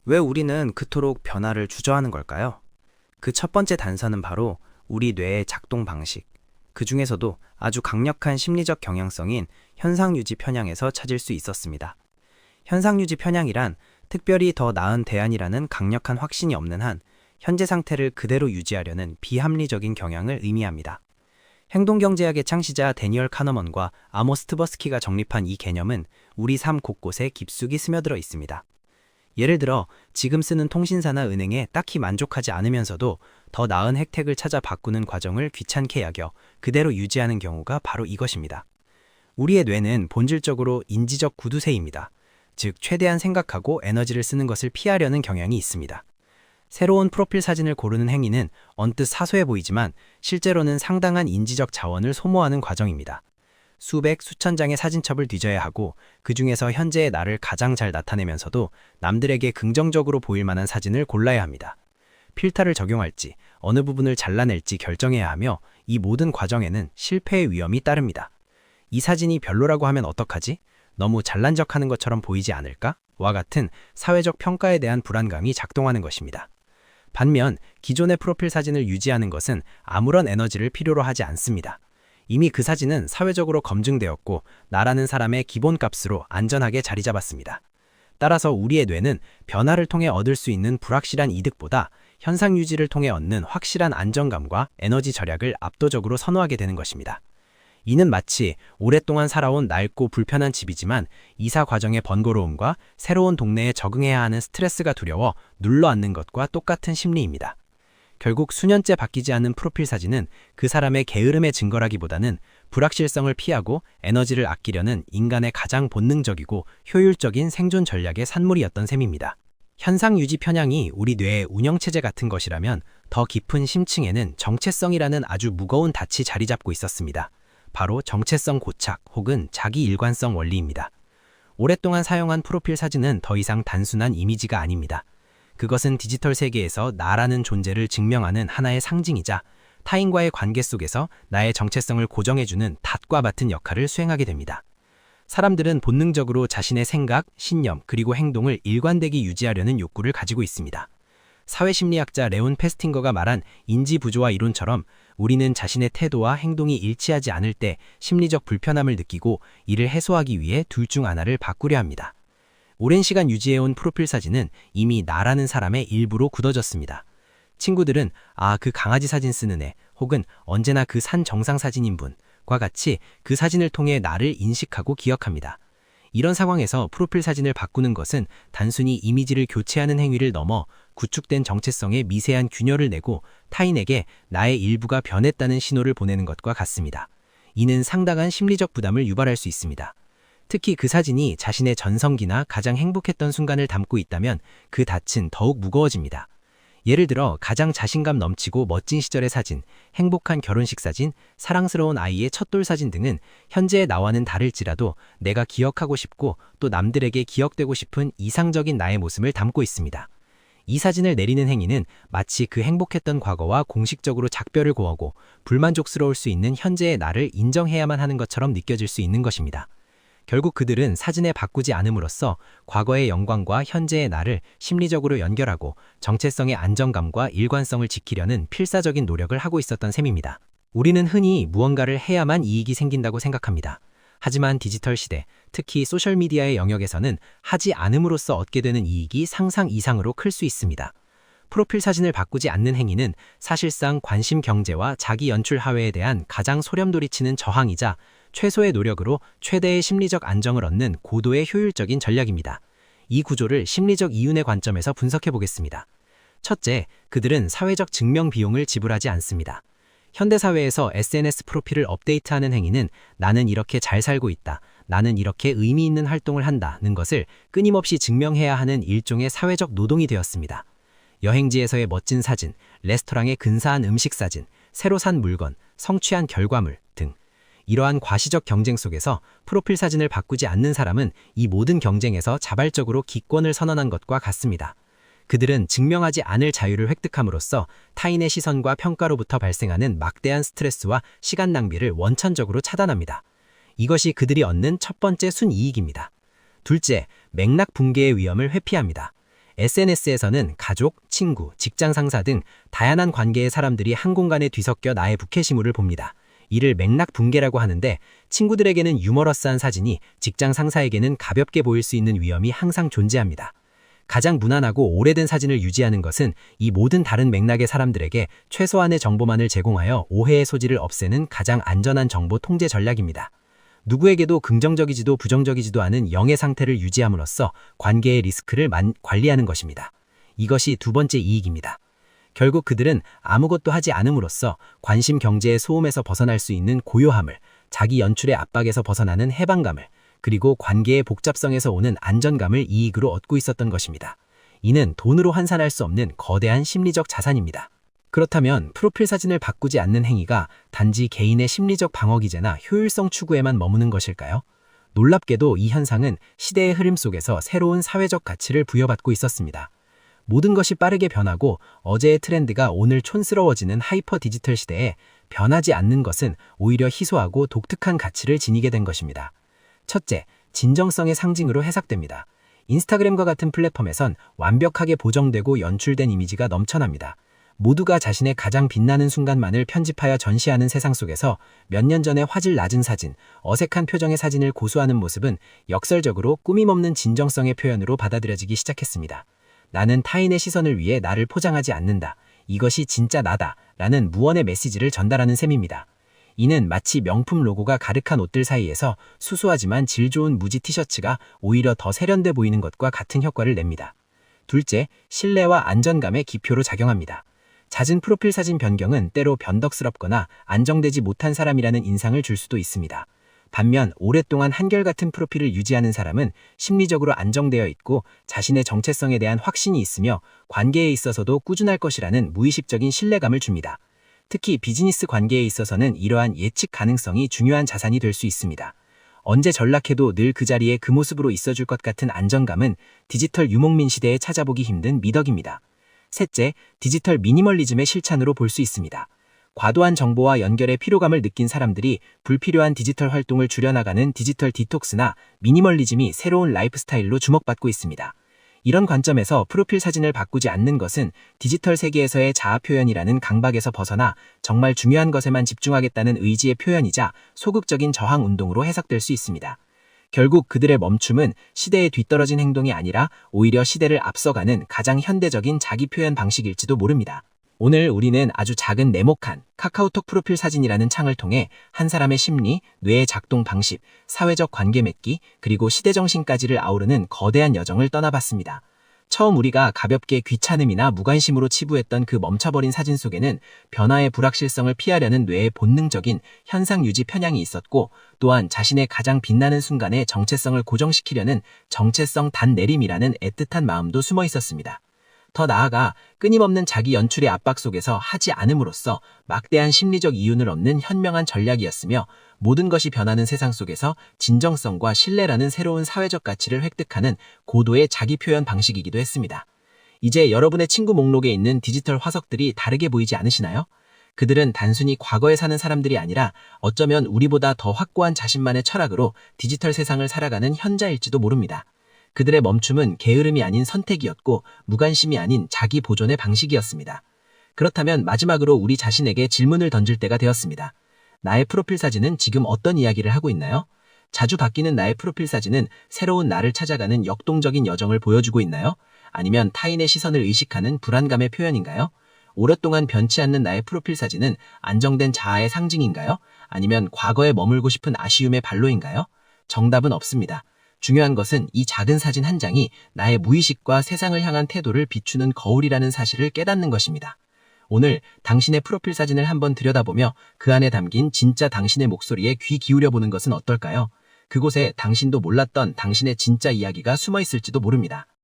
왜 우리는 그토록 변화를 주저하는 걸까요? 그 첫 번째 단서는 바로 우리 뇌의 작동 방식, 그 중에서도 아주 강력한 심리적 경향성인 현상유지 편향에서 찾을 수 있었습니다. 현상유지 편향이란 특별히 더 나은 대안이라는 강력한 확신이 없는 한 현재 상태를 그대로 유지하려는 비합리적인 경향을 의미합니다. 행동경제학의 창시자 데니얼 카너먼과 아모스 트버스키가 정립한 이 개념은 우리 삶 곳곳에 깊숙이 스며들어 있습니다. 예를 들어 지금 쓰는 통신사나 은행에 딱히 만족하지 않으면서도 더 나은 혜택을 찾아 바꾸는 과정을 귀찮게 여겨 그대로 유지하는 경우가 바로 이것입니다. 우리의 뇌는 본질적으로 인지적 구두쇠입니다. 즉 최대한 생각하고 에너지를 쓰는 것을 피하려는 경향이 있습니다. 새로운 프로필 사진을 고르는 행위는 언뜻 사소해 보이지만 실제로는 상당한 인지적 자원을 소모하는 과정입니다. 수백, 수천 장의 사진첩을 뒤져야 하고 그 중에서 현재의 나를 가장 잘 나타내면서도 남들에게 긍정적으로 보일 만한 사진을 골라야 합니다. 필터를 적용할지, 어느 부분을 잘라낼지 결정해야 하며 이 모든 과정에는 실패의 위험이 따릅니다. 이 사진이 별로라고 하면 어떡하지? 너무 잘난 척하는 것처럼 보이지 않을까? 와 같은 사회적 평가에 대한 불안감이 작동하는 것입니다. 반면 기존의 프로필 사진을 유지하는 것은 아무런 에너지를 필요로 하지 않습니다. 이미 그 사진은 사회적으로 검증되었고 나라는 사람의 기본값으로 안전하게 자리 잡았습니다. 따라서 우리의 뇌는 변화를 통해 얻을 수 있는 불확실한 이득보다 현상 유지를 통해 얻는 확실한 안정감과 에너지 절약을 압도적으로 선호하게 되는 것입니다. 이는 마치 오랫동안 살아온 낡고 불편한 집이지만 이사 과정의 번거로움과 새로운 동네에 적응해야 하는 스트레스가 두려워 눌러앉는 것과 똑같은 심리입니다. 결국 수년째 바뀌지 않는 프로필 사진은 그 사람의 게으름의 증거라기보다는 불확실성을 피하고 에너지를 아끼려는 인간의 가장 본능적이고 효율적인 생존 전략의 산물이었던 셈입니다. 현상 유지 편향이 우리 뇌의 운영체제 같은 것이라면 더 깊은 심층에는 정체성이라는 아주 무거운 닻이 자리 잡고 있었습니다. 바로 정체성 고착 혹은 자기 일관성 원리입니다. 오랫동안 사용한 프로필 사진은 더 이상 단순한 이미지가 아닙니다. 그것은 디지털 세계에서 나라는 존재를 증명하는 하나의 상징이자 타인과의 관계 속에서 나의 정체성을 고정해주는 닷과 같은 역할을 수행하게 됩니다. 사람들은 본능적으로 자신의 생각, 신념, 그리고 행동을 일관되게 유지하려는 욕구를 가지고 있습니다. 사회심리학자 레온 페스팅거가 말한 인지부조화 이론처럼 우리는 자신의 태도와 행동이 일치하지 않을 때 심리적 불편함을 느끼고 이를 해소하기 위해 둘 중 하나를 바꾸려 합니다. 오랜 시간 유지해온 프로필 사진은 이미 나라는 사람의 일부로 굳어졌습니다. 친구들은 그 강아지 사진 쓰는 애 혹은 언제나 그 산 정상 사진인 분과 같이 그 사진을 통해 나를 인식하고 기억합니다. 이런 상황에서 프로필 사진을 바꾸는 것은 단순히 이미지를 교체하는 행위를 넘어 구축된 정체성에 미세한 균열을 내고 타인에게 나의 일부가 변했다는 신호를 보내는 것과 같습니다. 이는 상당한 심리적 부담을 유발할 수 있습니다. 특히 그 사진이 자신의 전성기나 가장 행복했던 순간을 담고 있다면 그 닻은 더욱 무거워집니다. 예를 들어 가장 자신감 넘치고 멋진 시절의 사진, 행복한 결혼식 사진, 사랑스러운 아이의 첫돌 사진 등은 현재의 나와는 다를지라도 내가 기억하고 싶고 또 남들에게 기억되고 싶은 이상적인 나의 모습을 담고 있습니다. 이 사진을 내리는 행위는 마치 그 행복했던 과거와 공식적으로 작별을 고하고 불만족스러울 수 있는 현재의 나를 인정해야만 하는 것처럼 느껴질 수 있는 것입니다. 결국 그들은 사진에 바꾸지 않음으로써 과거의 영광과 현재의 나를 심리적으로 연결하고 정체성의 안정감과 일관성을 지키려는 필사적인 노력을 하고 있었던 셈입니다. 우리는 흔히 무언가를 해야만 이익이 생긴다고 생각합니다. 하지만 디지털 시대, 특히 소셜미디어의 영역에서는 하지 않음으로써 얻게 되는 이익이 상상 이상으로 클 수 있습니다. 프로필 사진을 바꾸지 않는 행위는 사실상 관심 경제와 자기 연출 하회에 대한 가장 소렴돌이치는 저항이자 최소의 노력으로 최대의 심리적 안정을 얻는 고도의 효율적인 전략입니다. 이 구조를 심리적 이윤의 관점에서 분석해 보겠습니다. 첫째, 그들은 사회적 증명 비용을 지불하지 않습니다. 현대사회에서 SNS 프로필을 업데이트하는 행위는 나는 이렇게 잘 살고 있다, 나는 이렇게 의미 있는 활동을 한다는 것을 끊임없이 증명해야 하는 일종의 사회적 노동이 되었습니다. 여행지에서의 멋진 사진, 레스토랑의 근사한 음식 사진, 새로 산 물건, 성취한 결과물 등 이러한 과시적 경쟁 속에서 프로필 사진을 바꾸지 않는 사람은 이 모든 경쟁에서 자발적으로 기권을 선언한 것과 같습니다. 그들은 증명하지 않을 자유를 획득함으로써 타인의 시선과 평가로부터 발생하는 막대한 스트레스와 시간 낭비를 원천적으로 차단합니다. 이것이 그들이 얻는 첫 번째 순이익입니다. 둘째, 맥락 붕괴의 위험을 회피합니다. SNS에서는 가족, 친구, 직장 상사 등 다양한 관계의 사람들이 한 공간에 뒤섞여 나의 부캐시물을 봅니다. 이를 맥락 붕괴라고 하는데 친구들에게는 유머러스한 사진이 직장 상사에게는 가볍게 보일 수 있는 위험이 항상 존재합니다. 가장 무난하고 오래된 사진을 유지하는 것은 이 모든 다른 맥락의 사람들에게 최소한의 정보만을 제공하여 오해의 소지를 없애는 가장 안전한 정보 통제 전략입니다. 누구에게도 긍정적이지도 부정적이지도 않은 영의 상태를 유지함으로써 관계의 리스크를 관리하는 것입니다. 이것이 두 번째 이익입니다. 결국 그들은 아무것도 하지 않음으로써 관심 경제의 소음에서 벗어날 수 있는 고요함을, 자기 연출의 압박에서 벗어나는 해방감을, 그리고 관계의 복잡성에서 오는 안전감을 이익으로 얻고 있었던 것입니다. 이는 돈으로 환산할 수 없는 거대한 심리적 자산입니다. 그렇다면 프로필 사진을 바꾸지 않는 행위가 단지 개인의 심리적 방어 기제나 효율성 추구에만 머무는 것일까요? 놀랍게도 이 현상은 시대의 흐름 속에서 새로운 사회적 가치를 부여받고 있었습니다. 모든 것이 빠르게 변하고 어제의 트렌드가 오늘 촌스러워지는 하이퍼 디지털 시대에 변하지 않는 것은 오히려 희소하고 독특한 가치를 지니게 된 것입니다. 첫째, 진정성의 상징으로 해석됩니다. 인스타그램과 같은 플랫폼에선 완벽하게 보정되고 연출된 이미지가 넘쳐납니다. 모두가 자신의 가장 빛나는 순간만을 편집하여 전시하는 세상 속에서 몇 년 전에 화질 낮은 사진, 어색한 표정의 사진을 고수하는 모습은 역설적으로 꾸밈없는 진정성의 표현으로 받아들여지기 시작했습니다. 나는 타인의 시선을 위해 나를 포장하지 않는다. 이것이 진짜 나다. 라는 무언의 메시지를 전달하는 셈입니다. 이는 마치 명품 로고가 가득한 옷들 사이에서 수수하지만 질 좋은 무지 티셔츠가 오히려 더 세련돼 보이는 것과 같은 효과를 냅니다. 둘째, 신뢰와 안전감의 기표로 작용합니다. 잦은 프로필 사진 변경은 때로 변덕스럽거나 안정되지 못한 사람이라는 인상을 줄 수도 있습니다. 반면 오랫동안 한결같은 프로필을 유지하는 사람은 심리적으로 안정되어 있고 자신의 정체성에 대한 확신이 있으며 관계에 있어서도 꾸준할 것이라는 무의식적인 신뢰감을 줍니다. 특히 비즈니스 관계에 있어서는 이러한 예측 가능성이 중요한 자산이 될 수 있습니다. 언제 전락해도 늘 그 자리에 그 모습으로 있어줄 것 같은 안정감은 디지털 유목민 시대에 찾아보기 힘든 미덕입니다. 셋째, 디지털 미니멀리즘의 실찬으로 볼 수 있습니다. 과도한 정보와 연결의 피로감을 느낀 사람들이 불필요한 디지털 활동을 줄여나가는 디지털 디톡스나 미니멀리즘이 새로운 라이프 스타일로 주목받고 있습니다. 이런 관점에서 프로필 사진을 바꾸지 않는 것은 디지털 세계에서의 자아 표현이라는 강박에서 벗어나 정말 중요한 것에만 집중하겠다는 의지의 표현이자 소극적인 저항 운동으로 해석될 수 있습니다. 결국 그들의 멈춤은 시대에 뒤떨어진 행동이 아니라 오히려 시대를 앞서가는 가장 현대적인 자기 표현 방식일지도 모릅니다. 오늘 우리는 아주 작은 네모칸 카카오톡 프로필 사진이라는 창을 통해 한 사람의 심리, 뇌의 작동 방식, 사회적 관계 맺기, 그리고 시대정신까지를 아우르는 거대한 여정을 떠나봤습니다. 처음 우리가 가볍게 귀찮음이나 무관심으로 치부했던 그 멈춰버린 사진 속에는 변화의 불확실성을 피하려는 뇌의 본능적인 현상 유지 편향이 있었고, 또한 자신의 가장 빛나는 순간에 정체성을 고정시키려는 정체성 단내림이라는 애틋한 마음도 숨어 있었습니다. 더 나아가 끊임없는 자기 연출의 압박 속에서 하지 않음으로써 막대한 심리적 이윤을 얻는 현명한 전략이었으며, 모든 것이 변하는 세상 속에서 진정성과 신뢰라는 새로운 사회적 가치를 획득하는 고도의 자기 표현 방식이기도 했습니다. 이제 여러분의 친구 목록에 있는 디지털 화석들이 다르게 보이지 않으시나요? 그들은 단순히 과거에 사는 사람들이 아니라 어쩌면 우리보다 더 확고한 자신만의 철학으로 디지털 세상을 살아가는 현자일지도 모릅니다. 그들의 멈춤은 게으름이 아닌 선택이었고 무관심이 아닌 자기 보존의 방식이었습니다. 그렇다면 마지막으로 우리 자신에게 질문을 던질 때가 되었습니다. 나의 프로필 사진은 지금 어떤 이야기를 하고 있나요? 자주 바뀌는 나의 프로필 사진은 새로운 나를 찾아가는 역동적인 여정을 보여주고 있나요? 아니면 타인의 시선을 의식하는 불안감의 표현인가요? 오랫동안 변치 않는 나의 프로필 사진은 안정된 자아의 상징인가요? 아니면 과거에 머물고 싶은 아쉬움의 발로인가요? 정답은 없습니다. 중요한 것은 이 작은 사진 한 장이 나의 무의식과 세상을 향한 태도를 비추는 거울이라는 사실을 깨닫는 것입니다. 오늘 당신의 프로필 사진을 한번 들여다보며 그 안에 담긴 진짜 당신의 목소리에 귀 기울여보는 것은 어떨까요? 그곳에 당신도 몰랐던 당신의 진짜 이야기가 숨어 있을지도 모릅니다.